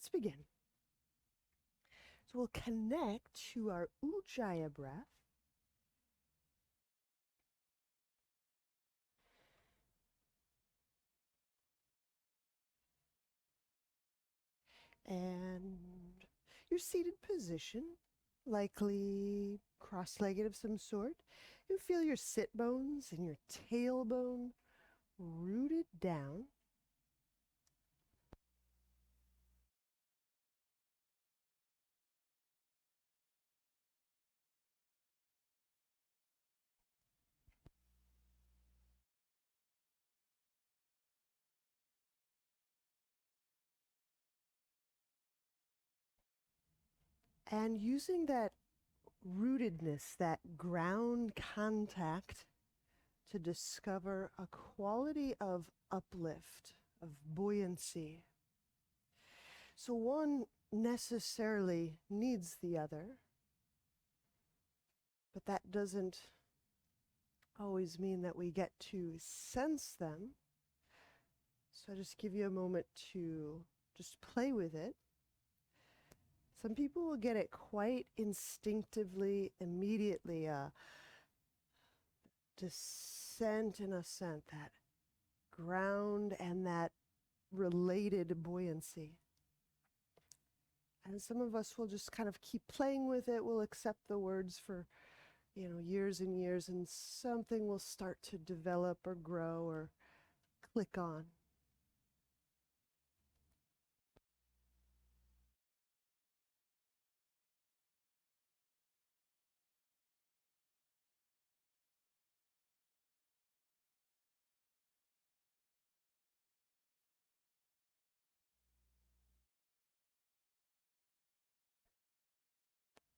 let's begin. So we'll connect to our Ujjayi breath. And your seated position, likely cross-legged of some sort. You feel your sit bones and your tailbone rooted down. And using that rootedness, that ground contact, to discover a quality of uplift, of buoyancy. So one necessarily needs the other, but that doesn't always mean that we get to sense them. So I just give you a moment to just play with it. Some people will get it quite instinctively, immediately, descent and ascent, that ground and that related buoyancy. And some of us will just kind of keep playing with it. We'll accept the words for, years and years, and something will start to develop or grow or click on.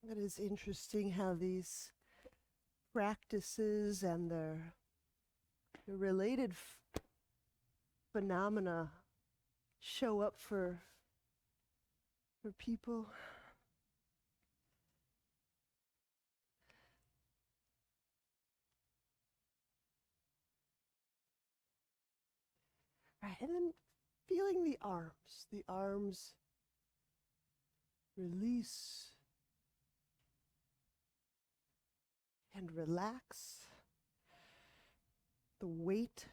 It is interesting how these practices and their related phenomena show up for people. Right, and then feeling the arms release and relax the weight.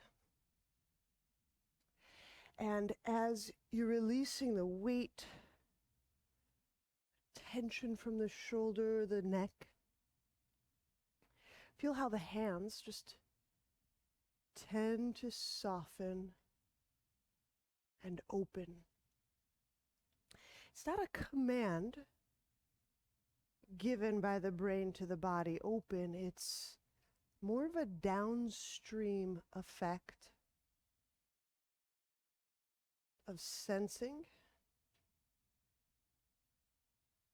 And as you're releasing the weight, tension from the shoulder, the neck, feel how the hands just tend to soften and open. It's not a command given by the brain to the body, open. It's more of a downstream effect of sensing,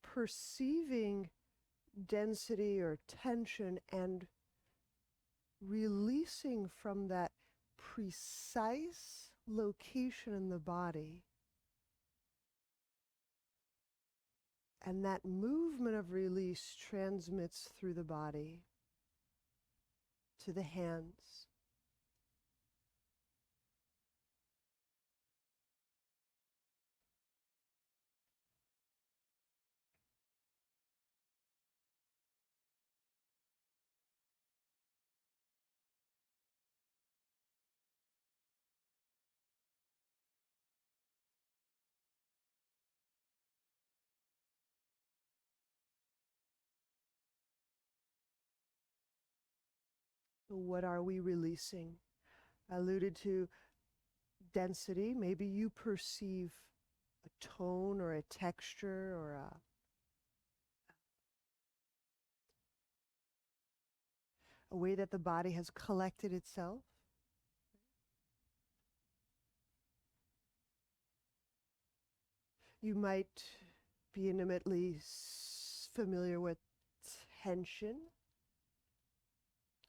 perceiving density or tension, and releasing from that precise location in the body. And that movement of release transmits through the body to the hands. What are we releasing? I alluded to density. Maybe you perceive a tone or a texture or a way that the body has collected itself. You might be intimately familiar with tension,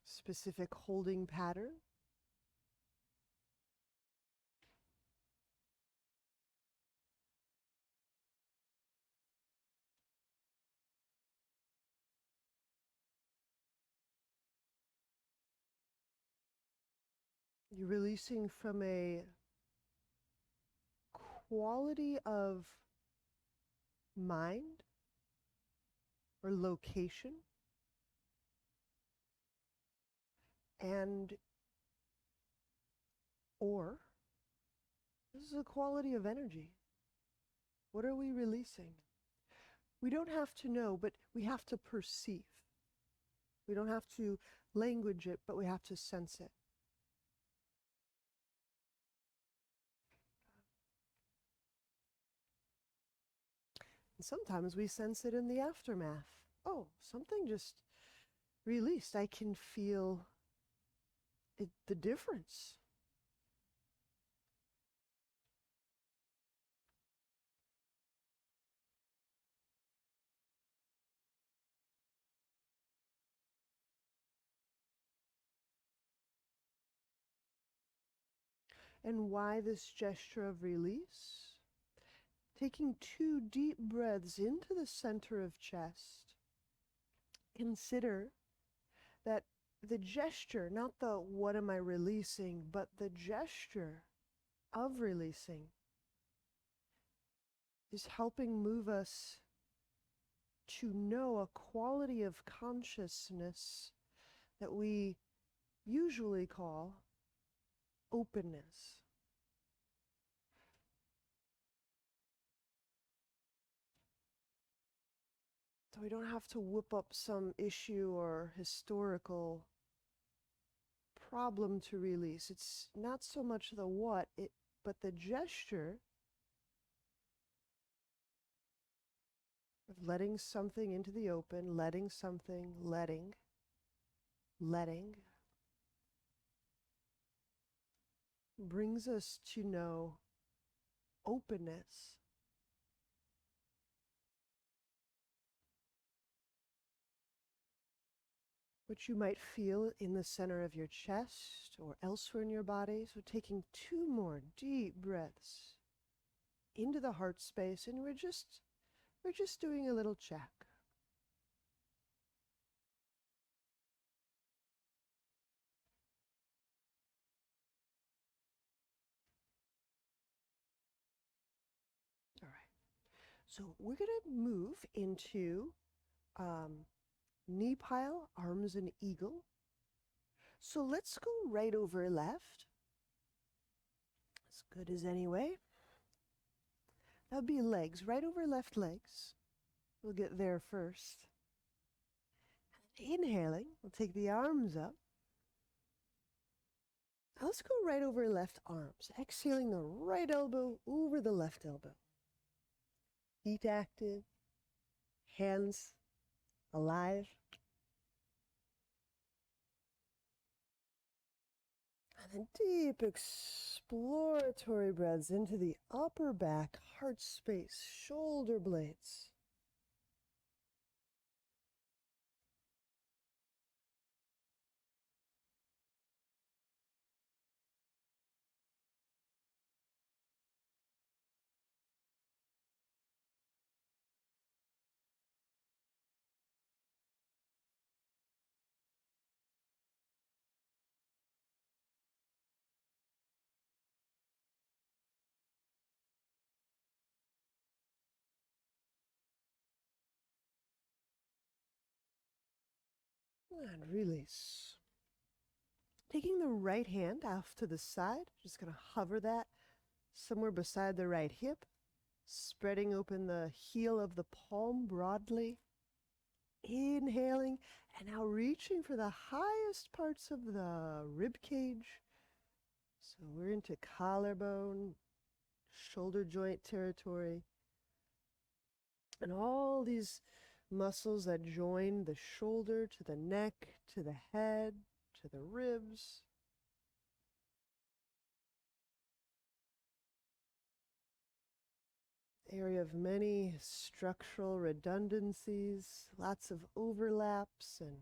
specific holding pattern. You're releasing from a quality of mind or location, and or this is a quality of energy. What are we releasing? We don't have to know, but we have to perceive. We don't have to language it, but we have to sense it. And sometimes we sense it in the aftermath. Oh, something just released. I can feel it, the difference. And why this gesture of release? Taking 2 deep breaths into the center of chest. Consider that the gesture, not the what am I releasing, but the gesture of releasing is helping move us to know a quality of consciousness that we usually call openness. So we don't have to whoop up some issue or historical problem to release. It's not so much the what, but the gesture of letting something into the open, letting something, letting, brings us to know openness. Which you might feel in the center of your chest or elsewhere in your body. So taking 2 more deep breaths into the heart space, and we're just doing a little check. All right. So we're going to move into knee pile, arms and eagle. So let's go right over left. As good as any way. That would be legs, right over left legs. We'll get there first. Inhaling, we'll take the arms up. Now let's go right over left arms. Exhaling the right elbow over the left elbow. Feet active, hands alive. And then deep exploratory breaths into the upper back, heart space, shoulder blades. And release. Taking the right hand off to the side, just going to hover that somewhere beside the right hip, spreading open the heel of the palm broadly. Inhaling, and now reaching for the highest parts of the rib cage. So we're into collarbone, shoulder joint territory, and all these muscles that join the shoulder to the neck, to the head, to the ribs. Area of many structural redundancies, lots of overlaps and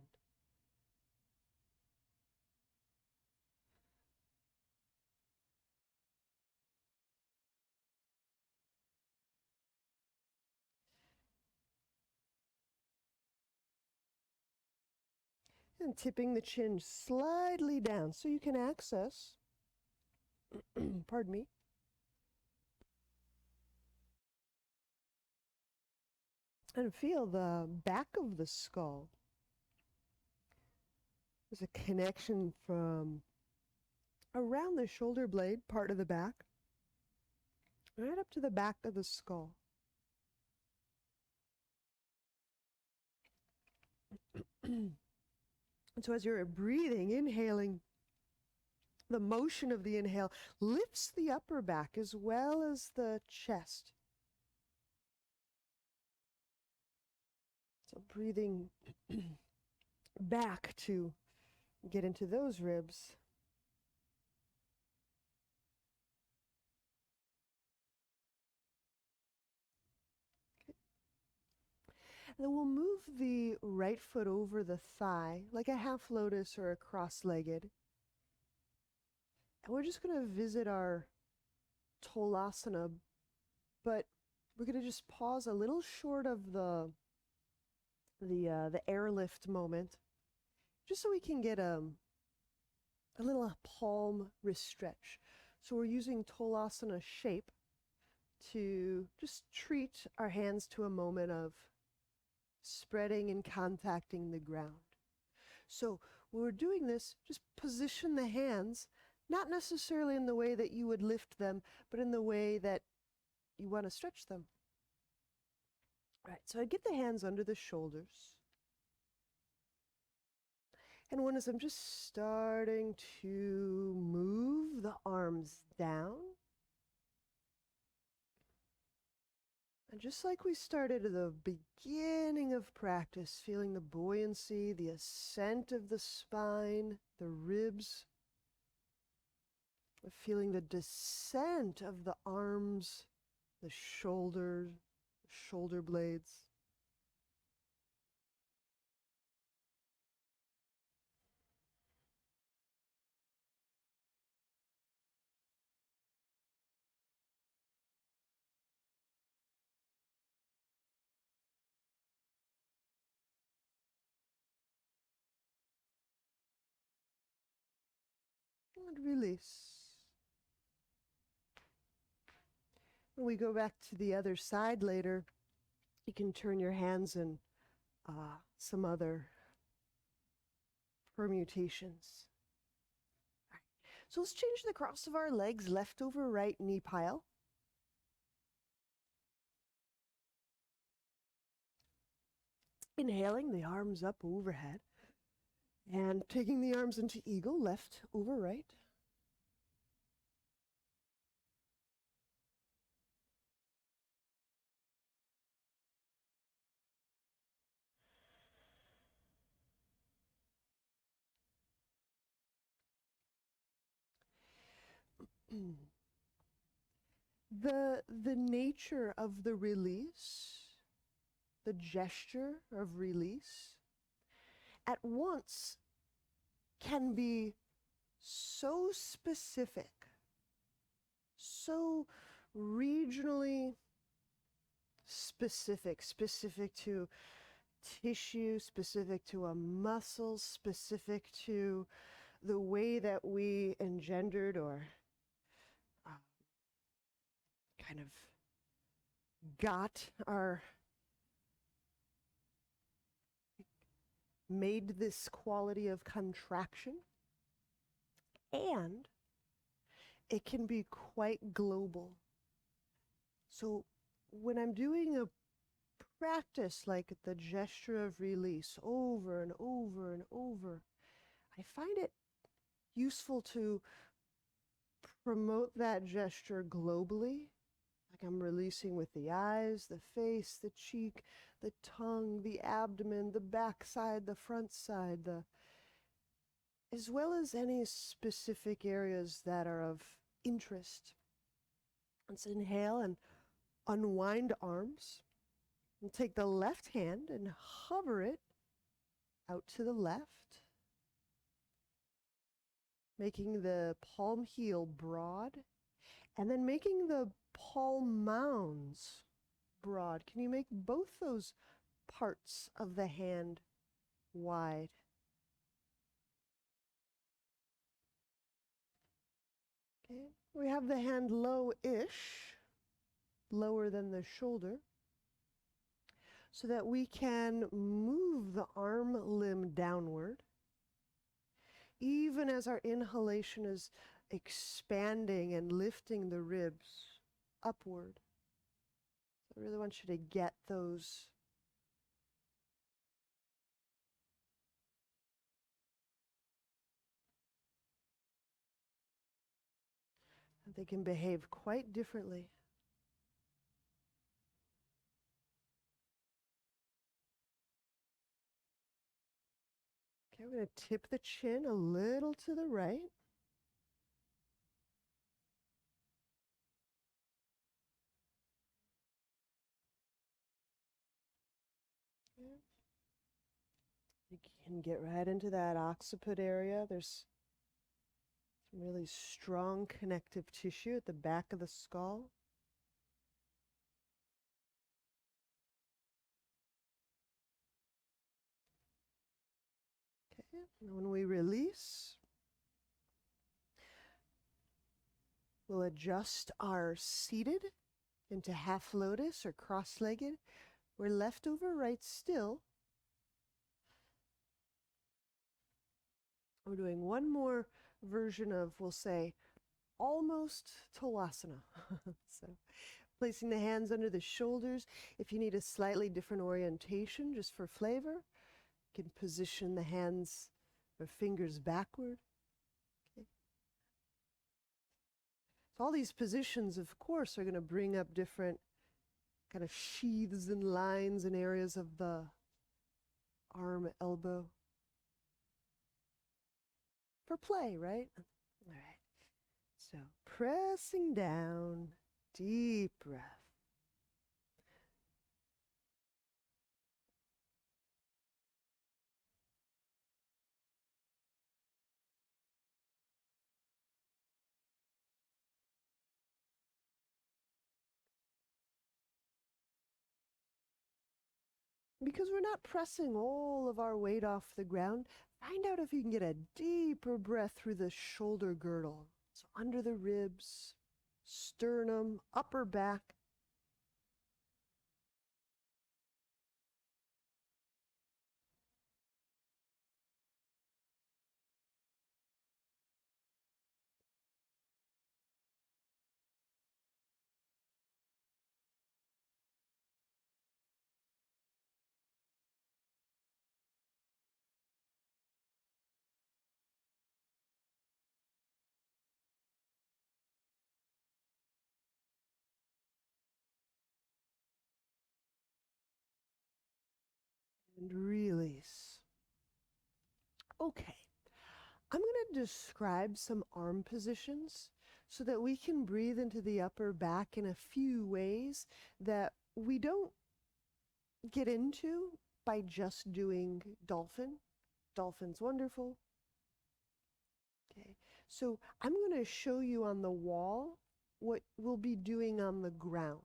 tipping the chin slightly down so you can access, pardon me, And feel the back of the skull. There's a connection from around the shoulder blade, part of the back, right up to the back of the skull. And so as you're breathing, inhaling, the motion of the inhale lifts the upper back as well as the chest. So breathing back to get into those ribs. And then we'll move the right foot over the thigh, like a half lotus or a cross-legged. And we're just going to visit our Tolasana, but we're going to just pause a little short of the airlift moment, just so we can get a little palm wrist stretch. So we're using Tolasana shape to just treat our hands to a moment of spreading and contacting the ground. So when we're doing this, just position the hands, not necessarily in the way that you would lift them, but in the way that you want to stretch them. All right, so I get the hands under the shoulders. And notice I'm just starting to move the arms down. And just like we started at the beginning of practice, feeling the buoyancy, the ascent of the spine, the ribs, feeling the descent of the arms, the shoulders, shoulder blades. And release. When we go back to the other side later, you can turn your hands in some other permutations. All right. So let's change the cross of our legs, left over right knee pile. Inhaling the arms up overhead and taking the arms into eagle, left over right. The nature of the release, the gesture of release, at once can be so specific, so regionally specific, specific to tissue, specific to a muscle, specific to the way that we engendered or kind of got our, made this quality of contraction. And it can be quite global. So when I'm doing a practice like the gesture of release over and over and over, I find it useful to promote that gesture globally. Like I'm releasing with the eyes, the face, the cheek, the tongue, the abdomen, the back side, the front side, as well as any specific areas that are of interest. Let's inhale and unwind arms. And take the left hand and hover it out to the left, making the palm heel broad, and then making the palm mounds broad. Can you make both those parts of the hand wide? Okay. We have the hand low-ish, lower than the shoulder. so that we can move the arm limb downward, even as our inhalation is expanding and lifting the ribs upward. I really want you to get those they can behave quite differently. Okay, we're going to tip the chin a little to the right. You can get right into that occiput area. There's some really strong connective tissue at the back of the skull. Okay, and when we release, we'll adjust our seated into half lotus or cross-legged. We're left over right still. We're doing one more version of, we'll say, almost Talasana. So placing the hands under the shoulders. If you need a slightly different orientation, just for flavor, you can position the hands or fingers backward. Okay. So all these positions, of course, are going to bring up different kind of sheaths and lines and areas of the arm, elbow. For play, right? All right. So pressing down, deep breath. Because we're not pressing all of our weight off the ground, find out if you can get a deeper breath through the shoulder girdle. So under the ribs, sternum, upper back. And release. Okay, I'm going to describe some arm positions so that we can breathe into the upper back in a few ways that we don't get into by just doing dolphin. Dolphin's wonderful. Okay, so I'm going to show you on the wall what we'll be doing on the ground.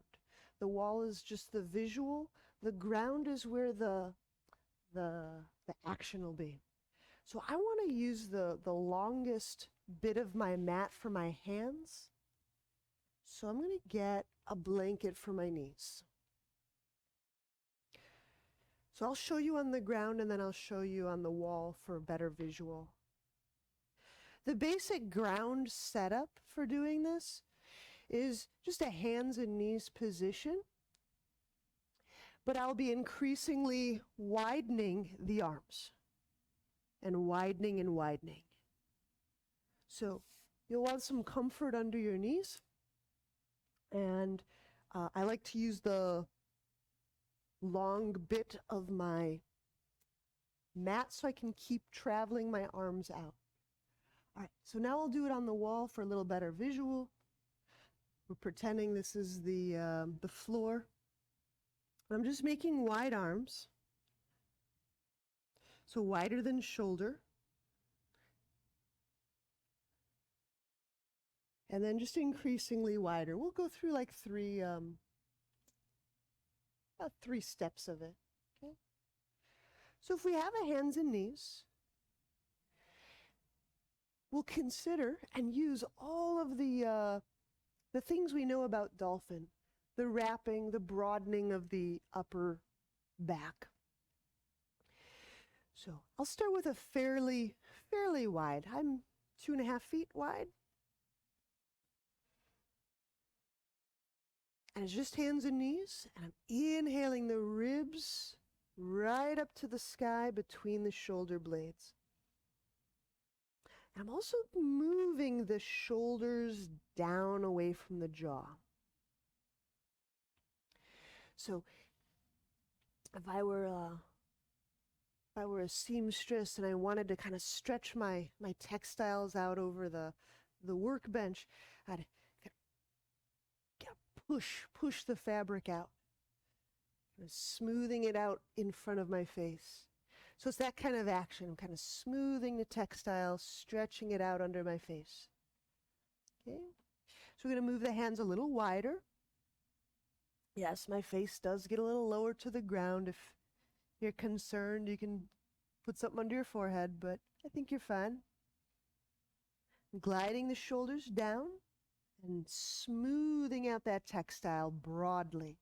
The wall is just the visual. The ground is where the action will be. So I want to use the longest bit of my mat for my hands. So I'm going to get a blanket for my knees. So I'll show you on the ground and then I'll show you on the wall for a better visual. The basic ground setup for doing this is just a hands and knees position, but I'll be increasingly widening the arms and widening and widening. So you'll want some comfort under your knees. And I like to use the long bit of my mat so I can keep traveling my arms out. All right, so now I'll do it on the wall for a little better visual. We're pretending this is the floor. I'm just making wide arms. So wider than shoulder. And then just increasingly wider. We'll go through like about 3 steps of it. Okay. So if we have a hands and knees, we'll consider and use all of the things we know about dolphin. The wrapping, the broadening of the upper back. So I'll start with a fairly wide. I'm 2.5 feet wide. And it's just hands and knees. And I'm inhaling the ribs right up to the sky between the shoulder blades. I'm also moving the shoulders down away from the jaw. So if I were a seamstress and I wanted to kind of stretch my textiles out over the workbench, I'd push the fabric out, kind of smoothing it out in front of my face. So it's that kind of action. I'm kind of smoothing the textile, stretching it out under my face. Okay, so we're going to move the hands a little wider. Yes, my face does get a little lower to the ground. If you're concerned, you can put something under your forehead, but I think you're fine. Gliding the shoulders down and smoothing out that textile broadly.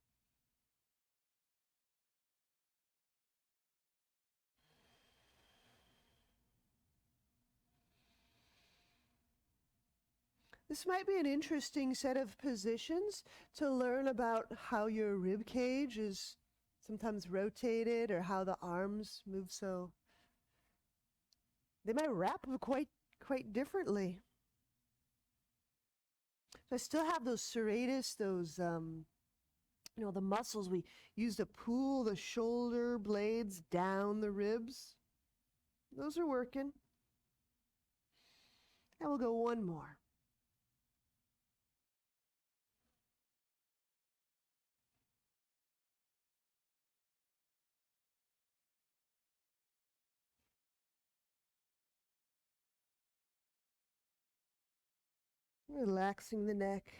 This might be an interesting set of positions to learn about how your rib cage is sometimes rotated or how the arms move, so they might wrap quite differently. So I still have those serratus, those the muscles we use to pull the shoulder blades down the ribs. Those are working. And we'll go one more. Relaxing the neck.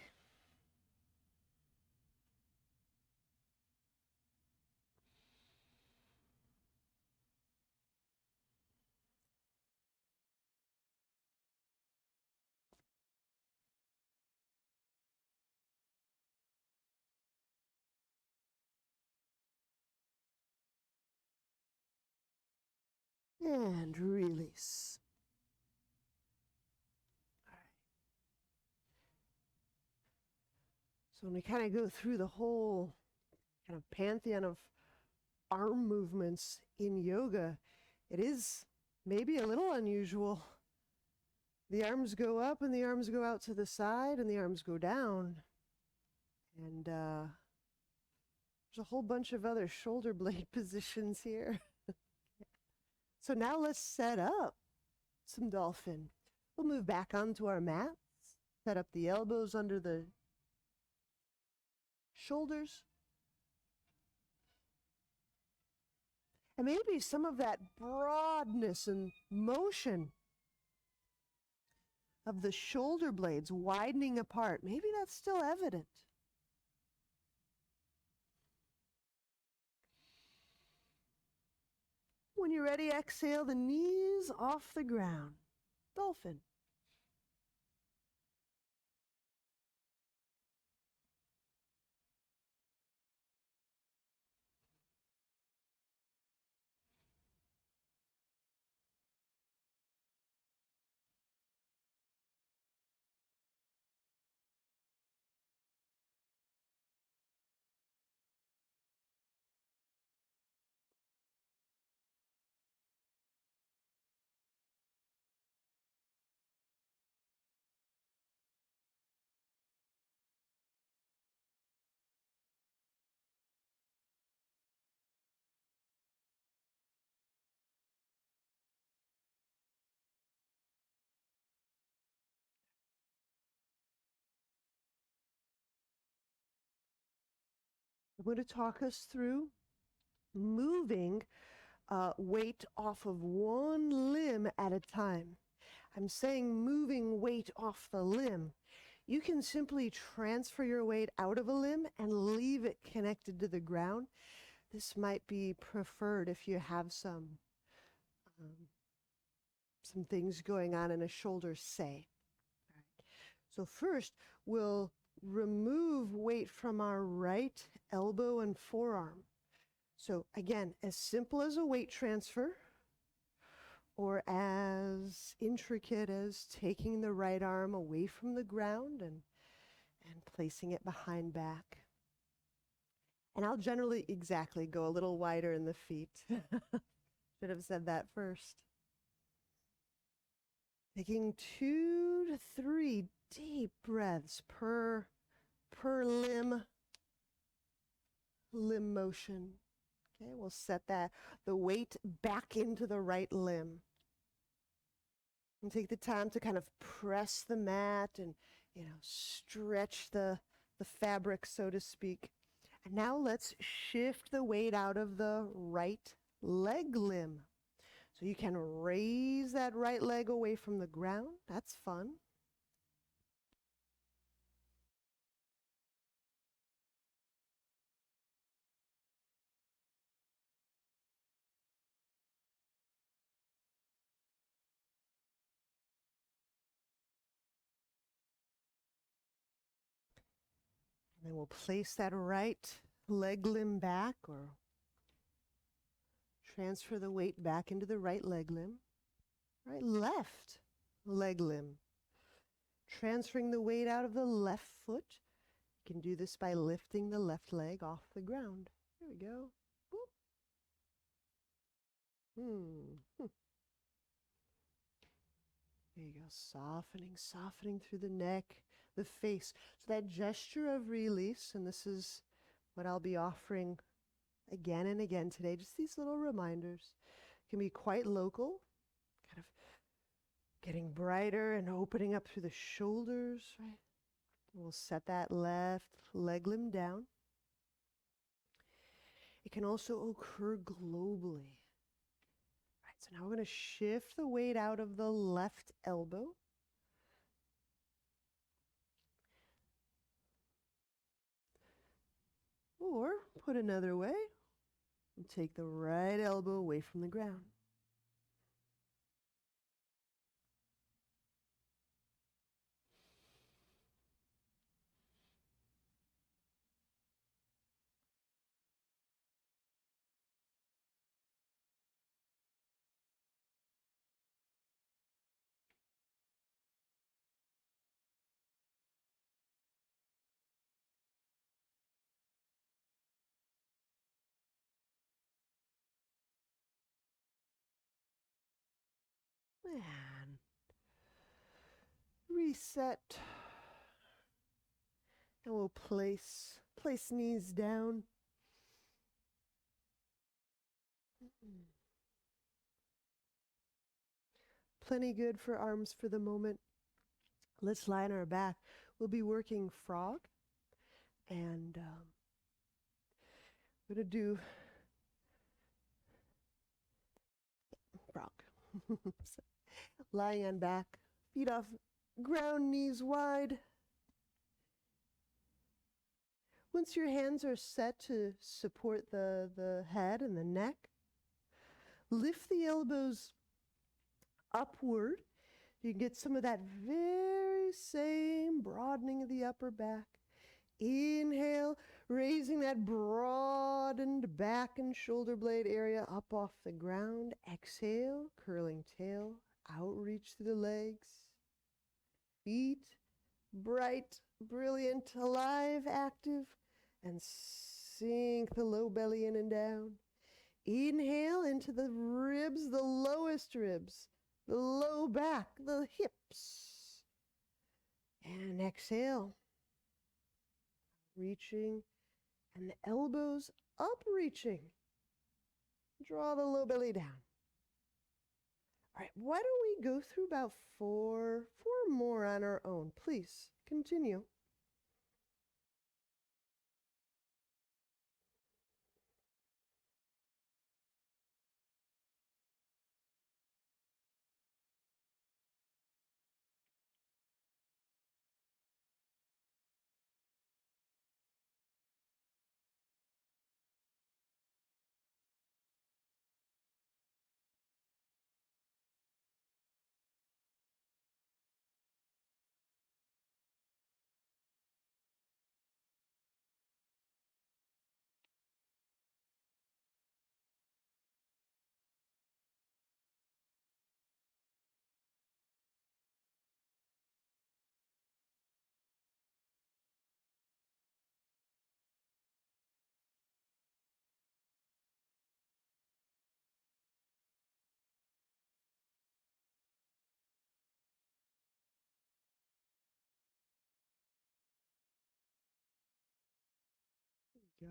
And release. All right. So when we kind of go through the whole kind of pantheon of arm movements in yoga, it is maybe a little unusual. The arms go up and the arms go out to the side and the arms go down. And there's a whole bunch of other shoulder blade positions here. So now let's set up some dolphin. We'll move back onto our mats, set up the elbows under the shoulders. And maybe some of that broadness and motion of the shoulder blades widening apart, maybe that's still evident. When you're ready, exhale the knees off the ground. Dolphin. I'm going to talk us through moving weight off of one limb at a time. I'm saying moving weight off the limb. You can simply transfer your weight out of a limb and leave it connected to the ground. This might be preferred if you have some things going on in a shoulder, say. All right. So first, we'll remove weight from our right elbow and forearm. So again, as simple as a weight transfer or as intricate as taking the right arm away from the ground and placing it behind back. And I'll generally exactly go a little wider in the feet. Should have said that first. Taking 2 to 3 deep breaths per limb motion. Okay, we'll set the weight back into the right limb. And take the time to kind of press the mat and, stretch the fabric, so to speak. And now let's shift the weight out of the right leg limb. So you can raise that right leg away from the ground. That's fun. And then we'll place that right leg limb back or transfer the weight back into the right leg limb. Right, left leg limb. Transferring the weight out of the left foot. You can do this by lifting the left leg off the ground. There we go. Boop. There you go. Softening through the neck, the face. So that gesture of release, and this is what I'll be offering again and again today, just these little reminders, can be quite local, kind of getting brighter and opening up through the shoulders, right? We'll set that left leg limb down. It can also occur globally. Right, so now we're going to shift the weight out of the left elbow. Or, put another way, and take the right elbow away from the ground. And reset. And we'll place knees down. Plenty good for arms for the moment. Let's lie on our back. We'll be working frog. And we're going to do frog. So, lying on back, feet off ground, knees wide. Once your hands are set to support the head and the neck, lift the elbows upward. You can get some of that very same broadening of the upper back. Inhale, raising that broadened back and shoulder blade area up off the ground. Exhale, curling tail, outreach through the legs. Feet, bright, brilliant, alive, active, and sink the low belly in and down. Inhale into the ribs, the lowest ribs, the low back, the hips. And exhale, reaching, and the elbows up reaching. Draw the low belly down. All right, why don't we go through about four more on our own? Please continue. Go.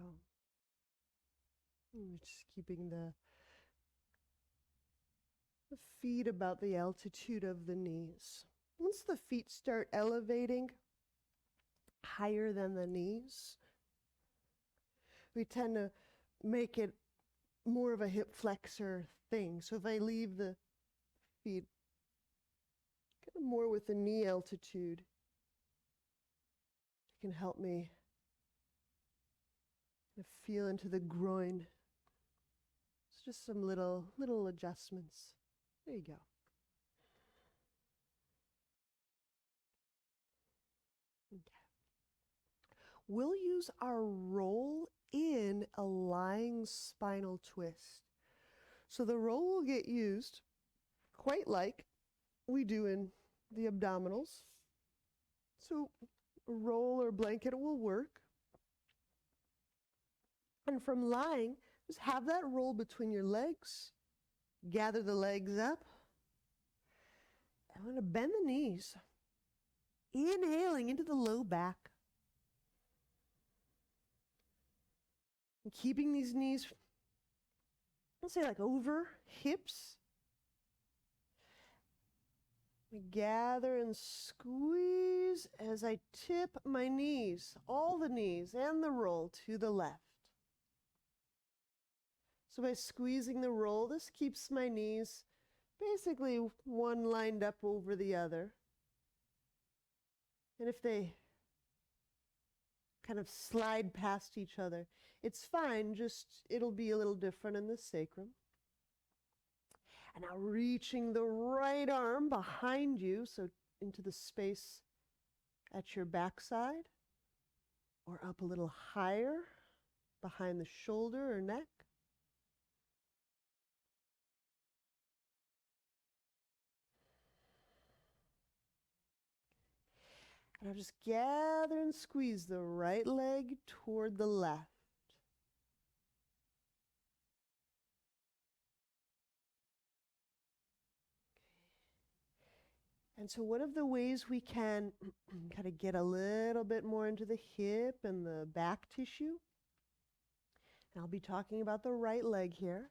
And just keeping the feet about the altitude of the knees. Once the feet start elevating higher than the knees, we tend to make it more of a hip flexor thing. So if I leave the feet kind of more with the knee altitude, it can help me feel into the groin. It's just some little adjustments. There you go. Okay. We'll use our roll in a lying spinal twist. So the roll will get used quite like we do in the abdominals. So a roll or blanket will work. And from lying, just have that roll between your legs. Gather the legs up. I'm going to bend the knees. Inhaling into the low back. And keeping these knees, let's say like over hips. We gather and squeeze as I tip my knees, all the knees and the roll to the left. So by squeezing the roll, this keeps my knees basically one lined up over the other. And if they kind of slide past each other, it's fine, just it'll be a little different in the sacrum. And now reaching the right arm behind you, so into the space at your backside, or up a little higher behind the shoulder or neck. And I'll just gather and squeeze the right leg toward the left. And so one of the ways we can kind of get a little bit more into the hip and the back tissue, and I'll be talking about the right leg here,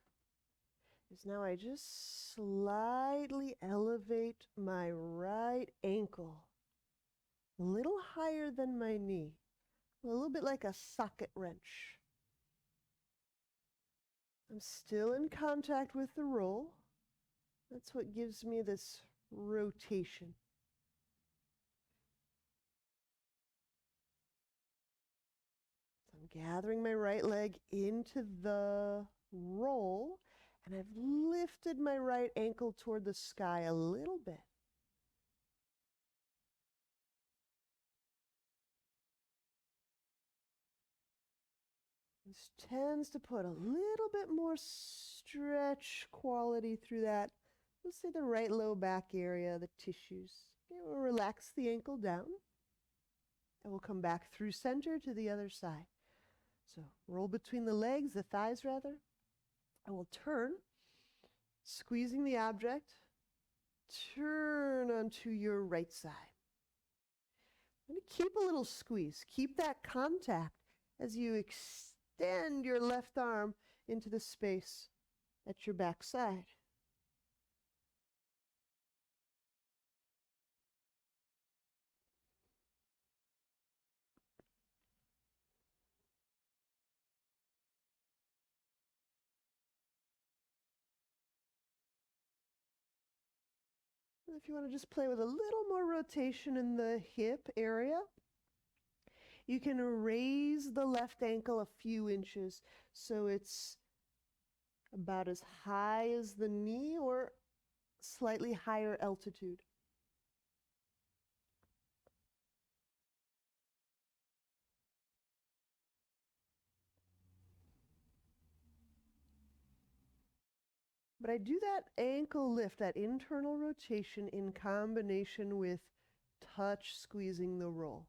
is now I just slightly elevate my right ankle a little higher than my knee, a little bit like a socket wrench. I'm still in contact with the roll. That's what gives me this rotation. So I'm gathering my right leg into the roll, and I've lifted my right ankle toward the sky a little bit. This tends to put a little bit more stretch quality through that, let's say the right low back area, the tissues. Okay, we'll relax the ankle down, and we'll come back through center to the other side. So roll between the legs, the thighs rather, and we'll turn, squeezing the object, turn onto your right side. And keep a little squeeze. Keep that contact as you extend your left arm into the space at your back side. If you want to just play with a little more rotation in the hip area, you can raise the left ankle a few inches so it's about as high as the knee or slightly higher altitude. But I do that ankle lift, that internal rotation, in combination with touch squeezing the roll.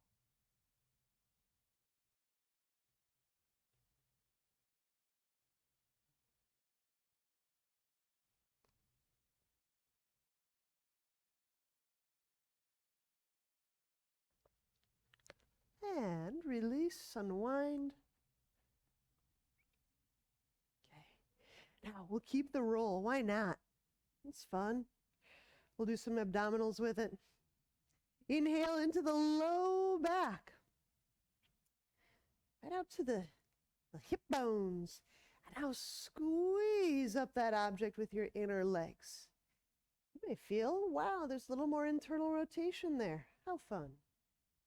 And release, unwind, Now we'll keep the roll. Why not? It's fun. We'll do some abdominals with it. Inhale into the low back. Right out to the hip bones. And now squeeze up that object with your inner legs. You may feel, wow, there's a little more internal rotation there. How fun.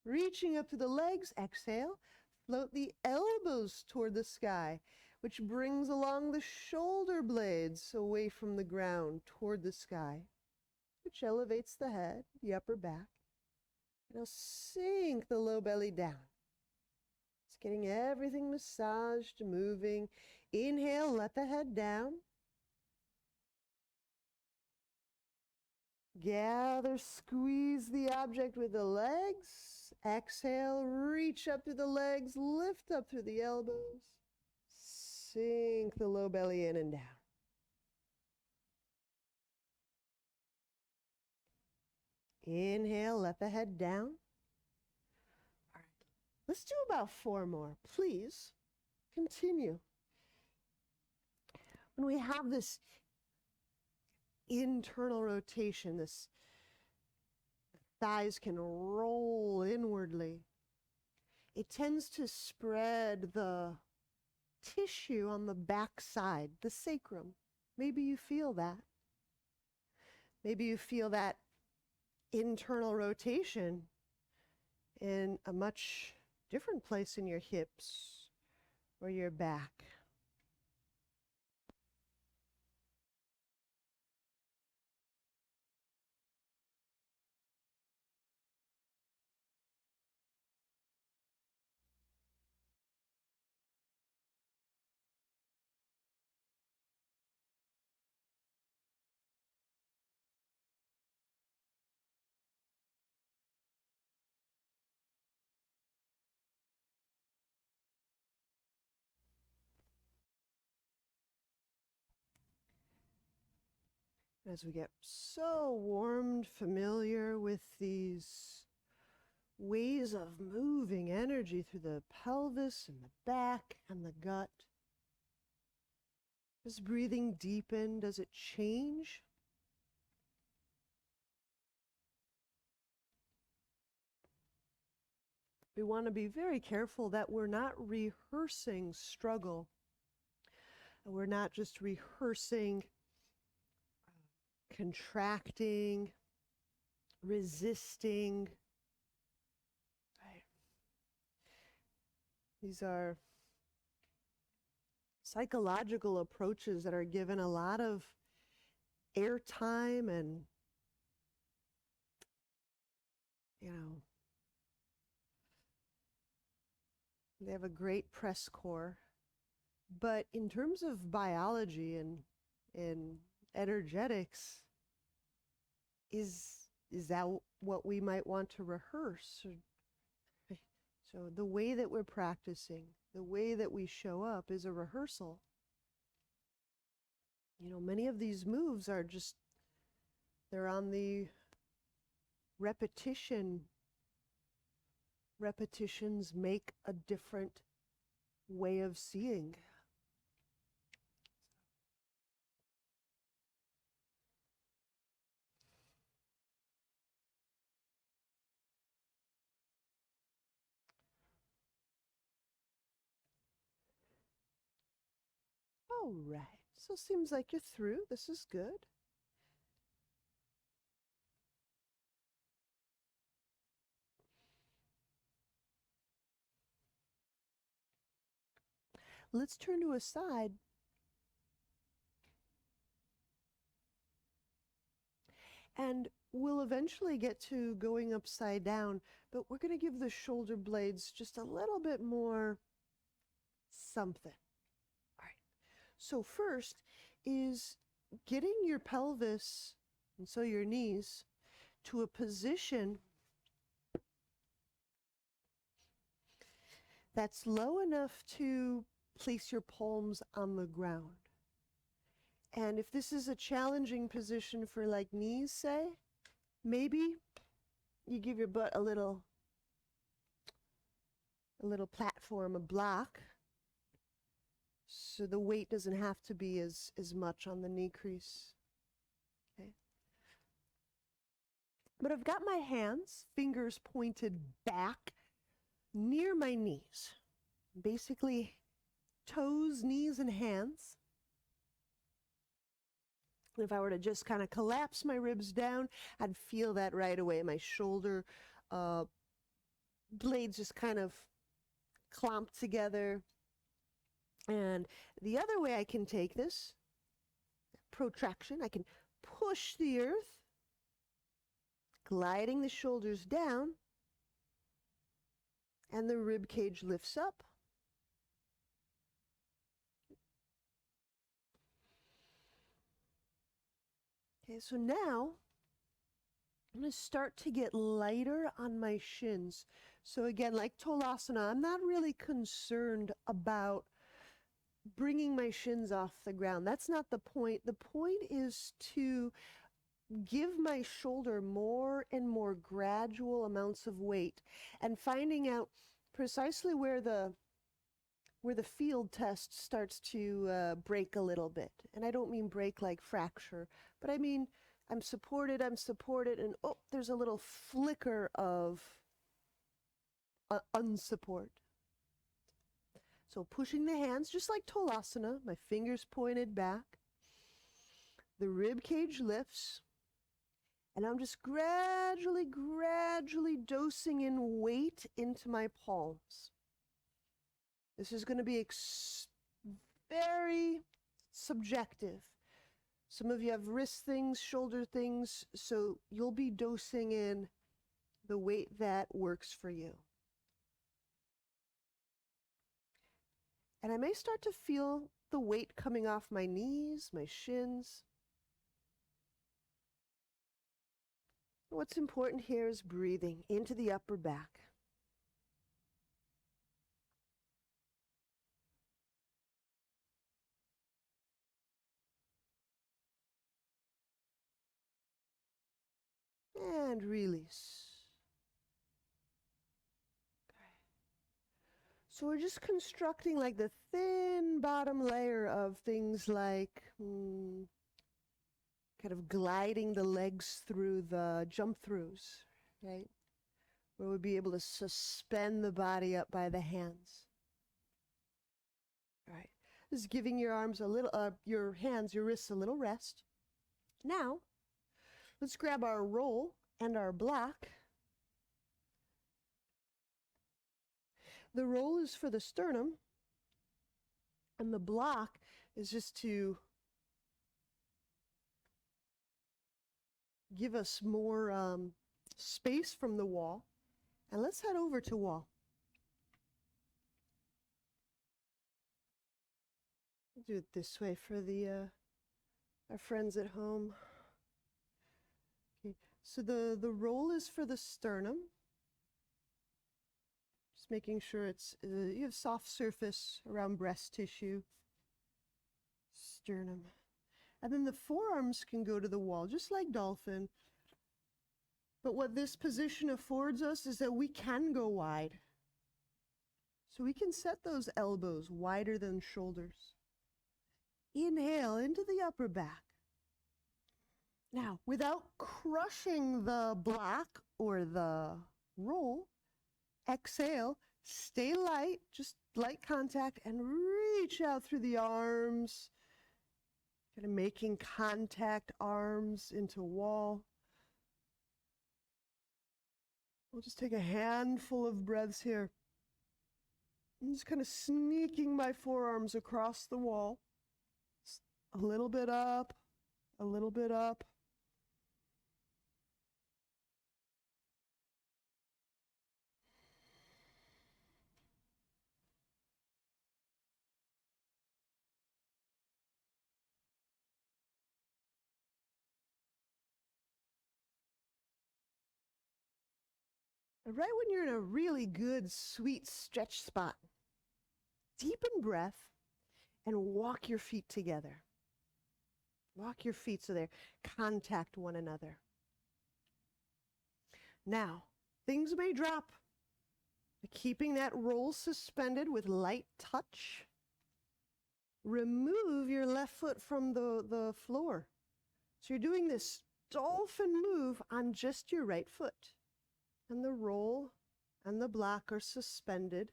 Reaching up to the legs, exhale. Float the elbows toward the sky, which brings along the shoulder blades away from the ground toward the sky, which elevates the head, the upper back. Now sink the low belly down. It's getting everything massaged, moving. Inhale, let the head down. Gather, squeeze the object with the legs. Exhale, reach up through the legs, lift up through the elbows. Sink the low belly in and down. Inhale, let the head down. All right, let's do about 4 more. Please continue. When we have this internal rotation, this thighs can roll inwardly. It tends to spread the tissue on the back side, the sacrum. Maybe you feel that. Maybe you feel that internal rotation in a much different place in your hips or your back. As we get so warmed, familiar with these ways of moving energy through the pelvis and the back and the gut. Does breathing deepen? Does it change? We want to be very careful that we're not rehearsing struggle. We're not just rehearsing contracting, resisting. Right. These are psychological approaches that are given a lot of airtime and, they have a great press corps. But in terms of biology and energetics, is that what we might want to rehearse? So the way that we're practicing, the way that we show up is a rehearsal. Many of these moves are they're on the repetition. Repetitions make a different way of seeing. All right, so seems like you're through. This is good. Let's turn to a side. And we'll eventually get to going upside down, but we're going to give the shoulder blades just a little bit more something. All right. So first is getting your pelvis, and so your knees, to a position that's low enough to place your palms on the ground. And if this is a challenging position for like knees, say, maybe you give your butt a little platform, a block, So the weight doesn't have to be as much on the knee crease. Okay. But I've got my hands, fingers pointed back near my knees. Basically, toes, knees, and hands. If I were to just kind of collapse my ribs down, I'd feel that right away. My shoulder blades just kind of clumped together. And the other way I can take this, protraction, I can push the earth, gliding the shoulders down, and the rib cage lifts up. Okay, so now I'm going to start to get lighter on my shins. So again, like Tolasana, I'm not really concerned about bringing my shins off the ground. That's not the point. The point is to give my shoulder more and more gradual amounts of weight and finding out precisely where the field test starts to break a little bit. And I don't mean break like fracture, but I mean I'm supported, and oh, there's a little flicker of unsupport. So pushing the hands, just like Tolasana, my fingers pointed back. The rib cage lifts. And I'm just gradually dosing in weight into my palms. This is going to be very subjective. Some of you have wrist things, shoulder things, so you'll be dosing in the weight that works for you. And I may start to feel the weight coming off my knees, my shins. What's important here is breathing into the upper back. And release. So we're just constructing like the thin bottom layer of things like kind of gliding the legs through the jump throughs, right? Where we'll be able to suspend the body up by the hands. All right. Just giving your arms a little, your hands, your wrists a little rest. Now, let's grab our roll and our block. The roll is for the sternum, and the block is just to give us more space from the wall. And let's head over to wall. I'll do it this way for the our friends at home. Okay, so the roll is for the sternum. Just making sure it's you have soft surface around breast tissue, sternum. And then the forearms can go to the wall, just like dolphin. But what this position affords us is that we can go wide. So we can set those elbows wider than shoulders. Inhale into the upper back. Now, without crushing the block or the roll, exhale, stay light, just light contact, and reach out through the arms. Kind of making contact, arms into wall. We'll just take a handful of breaths here. I'm just kind of sneaking my forearms across the wall. A little bit up, a little bit up. And right when you're in a really good, sweet stretch spot, deepen breath and walk your feet together. Walk your feet so they contact one another. Now, things may drop. Keeping that roll suspended with light touch. remove your left foot from the floor. So you're doing this dolphin move on just your right foot. And the roll and the block are suspended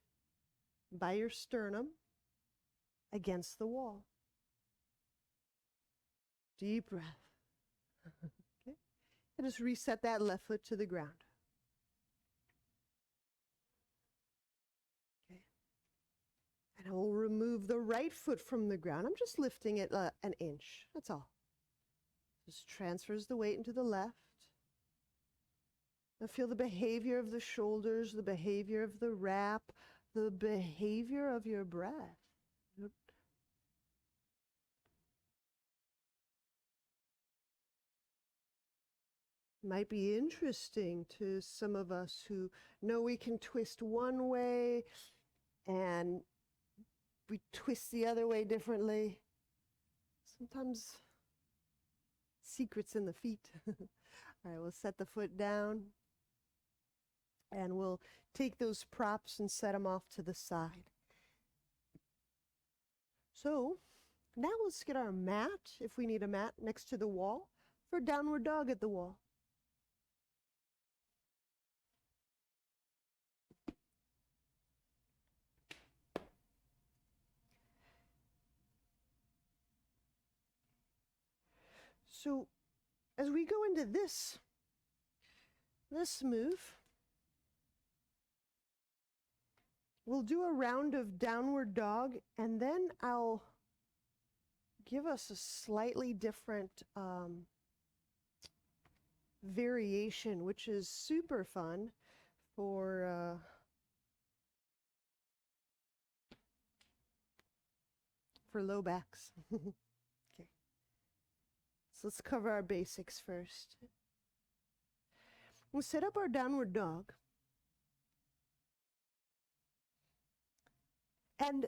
by your sternum against the wall. Deep breath. Okay. And just reset that left foot to the ground. Okay. And I will remove the right foot from the ground. I'm just lifting it an inch. That's all. Just transfers the weight into the left. Now feel the behavior of the shoulders, the behavior of the wrap, the behavior of your breath. Might be interesting to some of us who know we can twist one way and we twist the other way differently. Sometimes secrets in the feet. All right, we'll set the foot down and we'll take those props and set them off to the side. So now let's get our mat, if we need a mat, next to the wall for downward dog at the wall. So as we go into this move, we'll do a round of downward dog, and then I'll give us a slightly different variation, which is super fun for low backs. Okay. So let's cover our basics first. We'll set up our downward dog. And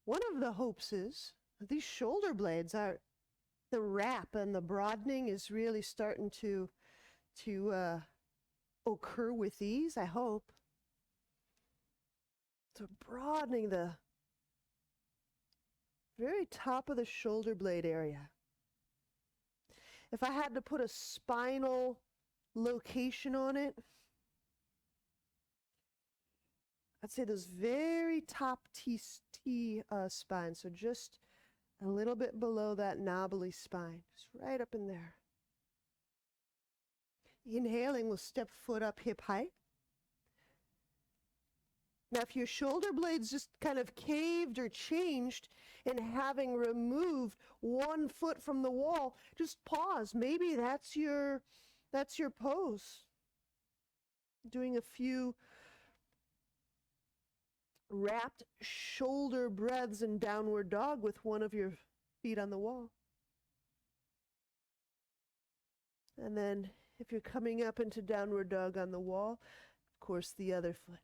one of the hopes is that these shoulder blades are, the wrap and the broadening is really starting to occur with ease, I hope. So broadening the very top of the shoulder blade area. If I had to put a spinal location on it, I'd say those very top T spine, so just a little bit below that knobbly spine, just right up in there. Inhaling, we'll step foot up hip height. Now, if your shoulder blades just kind of caved or changed in having removed one foot from the wall, just pause. Maybe that's your pose. Doing a few wrapped shoulder breaths in downward dog with one of your feet on the wall. And then if you're coming up into downward dog on the wall, of course, the other foot.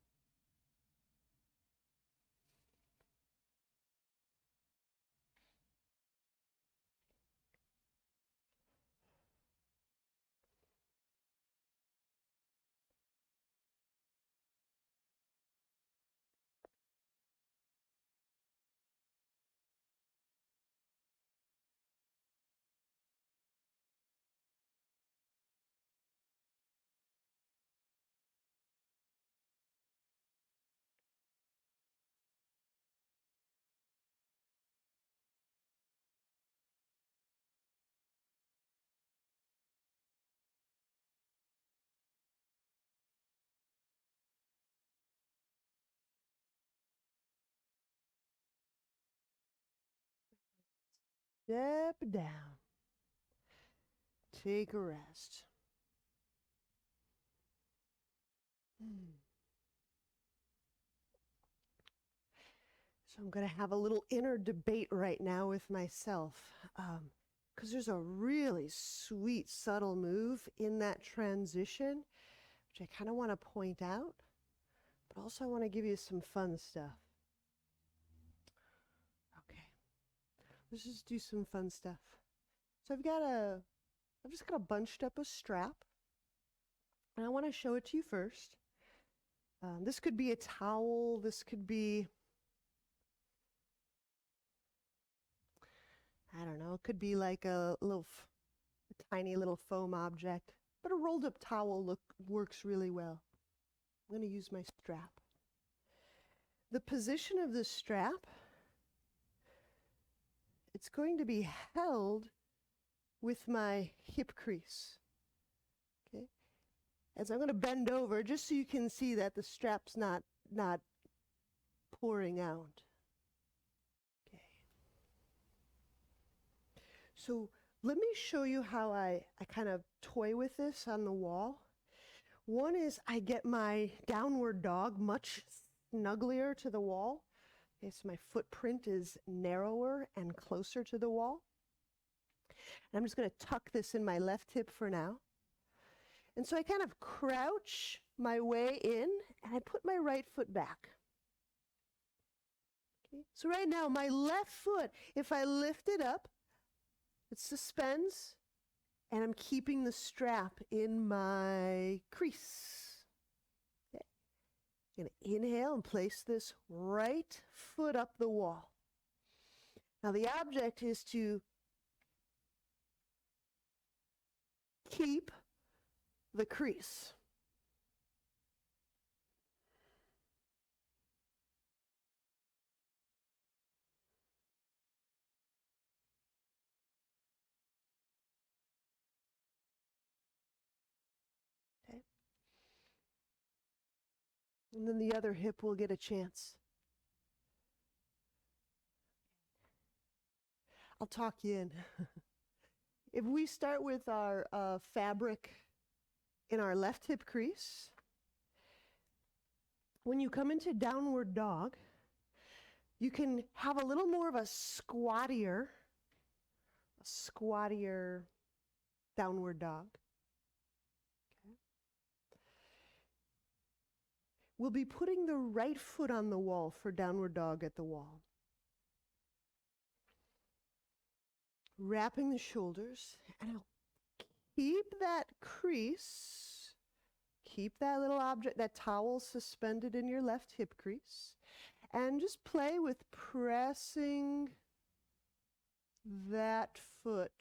Step down. Take a rest. So I'm going to have a little inner debate right now with myself, because there's a really sweet, subtle move in that transition, which I kind of want to point out, but also I want to give you some fun stuff. Okay, let's just do some fun stuff. So I've just got a bunched up a strap, and I want to show it to you first. This could be a towel, this could be I don't know, it could be like a tiny little foam object, but a rolled up towel works really well. I'm going to use my strap. The position of the strap, it's going to be held with my hip crease. Okay? As I'm going to bend over, just so you can see that the strap's not pouring out. Okay. So let me show you how I kind of toy with this on the wall. One is I get my downward dog much snugglier to the wall. Okay, so my footprint is narrower and closer to the wall. And I'm just going to tuck this in my left hip for now. And so I kind of crouch my way in and I put my right foot back. Okay, so right now my left foot, if I lift it up, it suspends and I'm keeping the strap in my crease. Okay. I'm going to inhale and place this right foot up the wall. Now the object is to keep the crease. Okay. And then the other hip will get a chance. I'll talk you in. If we start with our fabric in our left hip crease, when you come into downward dog, you can have a little more of a squattier downward dog. Okay. We'll be putting the right foot on the wall for downward dog at the wall. Wrapping the shoulders, and I'll keep that crease, keep that little object, that towel suspended in your left hip crease, and just play with pressing that foot,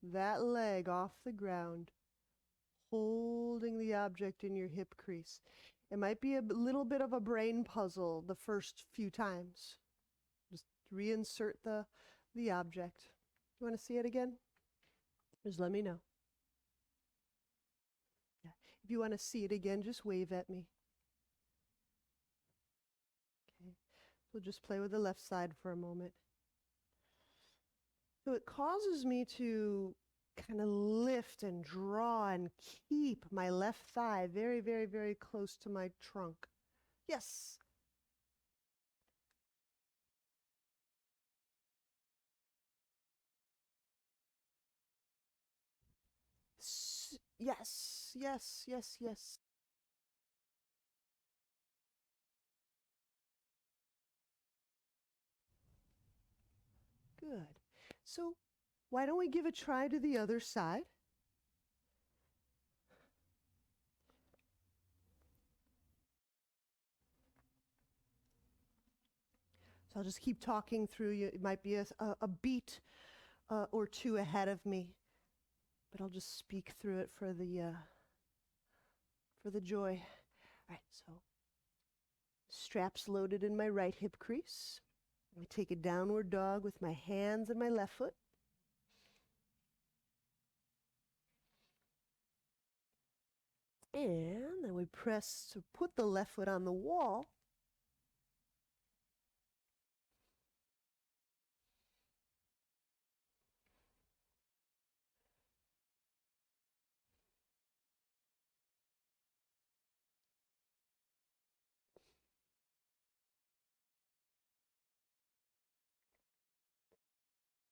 that leg off the ground, holding the object in your hip crease. It might be a little bit of a brain puzzle the first few times. Just reinsert the object. You want to see it again? Just let me know. Yeah. If you want to see it again, just wave at me. Okay. We'll just play with the left side for a moment. So it causes me to kind of lift and draw and keep my left thigh very, very, very close to my trunk. Yes. Yes, yes, yes, yes. Good. So why don't we give a try to the other side? So I'll just keep talking through you. It might be a beat or two ahead of me, but I'll just speak through it for the joy. All right, so straps loaded in my right hip crease. I take a downward dog with my hands and my left foot. And then we press to put the left foot on the wall.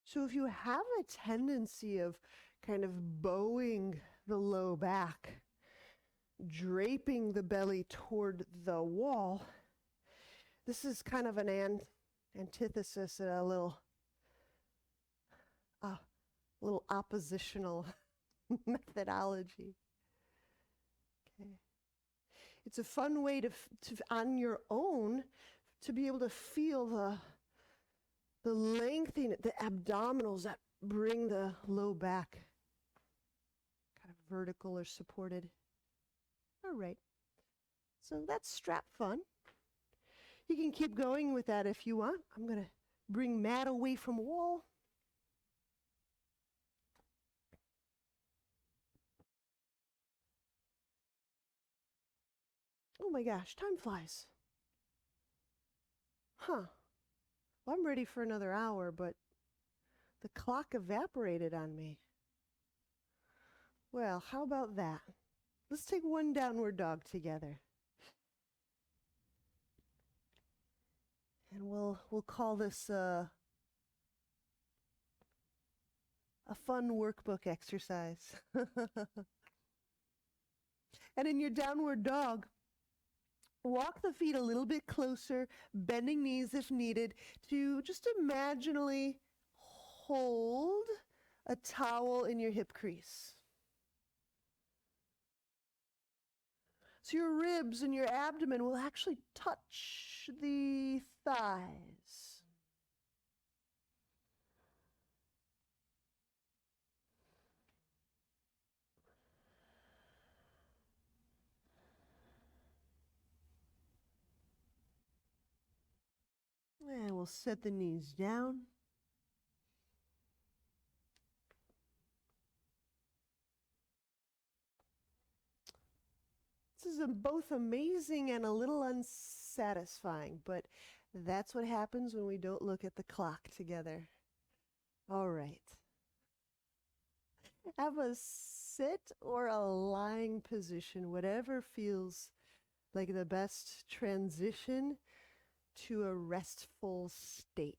So if you have a tendency of kind of bowing the low back, draping the belly toward the wall, this is kind of an antithesis, a little oppositional methodology. Okay. It's a fun way to on your own to be able to feel The lengthening, the abdominals that bring the low back kind of vertical or supported. All right. So that's strap fun. You can keep going with that if you want. I'm going to bring Matt away from wall. Oh my gosh, time flies. Huh. Well, I'm ready for another hour, but the clock evaporated on me. Well, how about that? Let's take one downward dog together. And we'll call this a fun workbook exercise. And in your downward dog, walk the feet a little bit closer, bending knees if needed, to just imaginally hold a towel in your hip crease. So your ribs and your abdomen will actually touch the thighs. And we'll set the knees down. This is both amazing and a little unsatisfying, but that's what happens when we don't look at the clock together. All right. Have a sit or a lying position, whatever feels like the best transition to a restful state.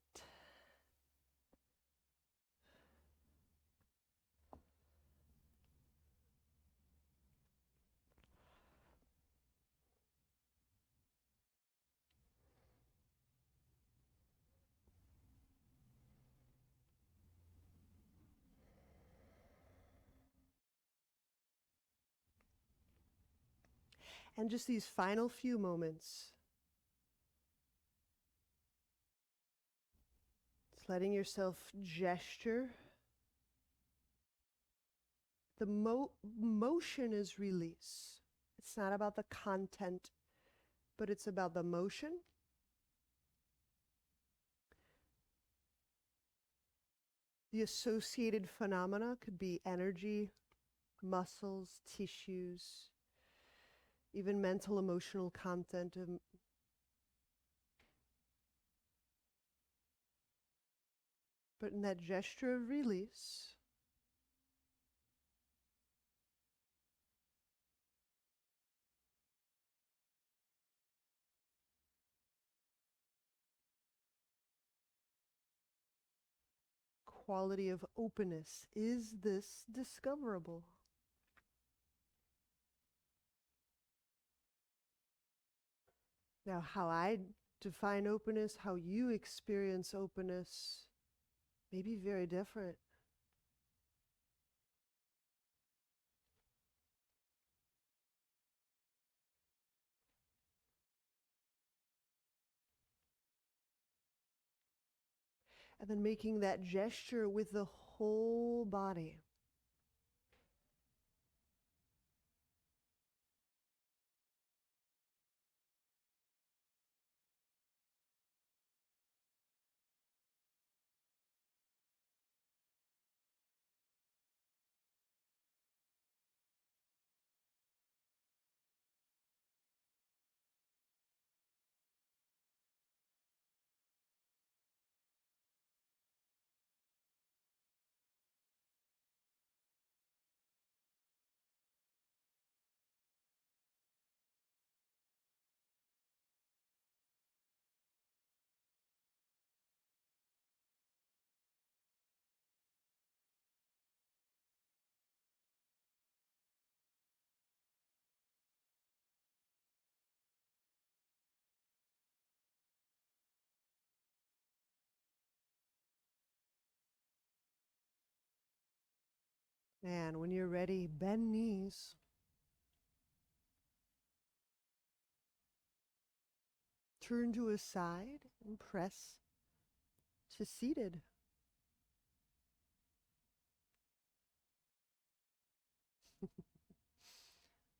And just these final few moments, just letting yourself gesture. The motion is release. It's not about the content, but it's about the motion. The associated phenomena could be energy, muscles, tissues, even mental, emotional content. But in that gesture of release, quality of openness. Is this discoverable? Now, how I define openness, how you experience openness, may be very different. And then making that gesture with the whole body. And when you're ready, bend knees. Turn to a side and press to seated.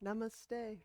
Namaste.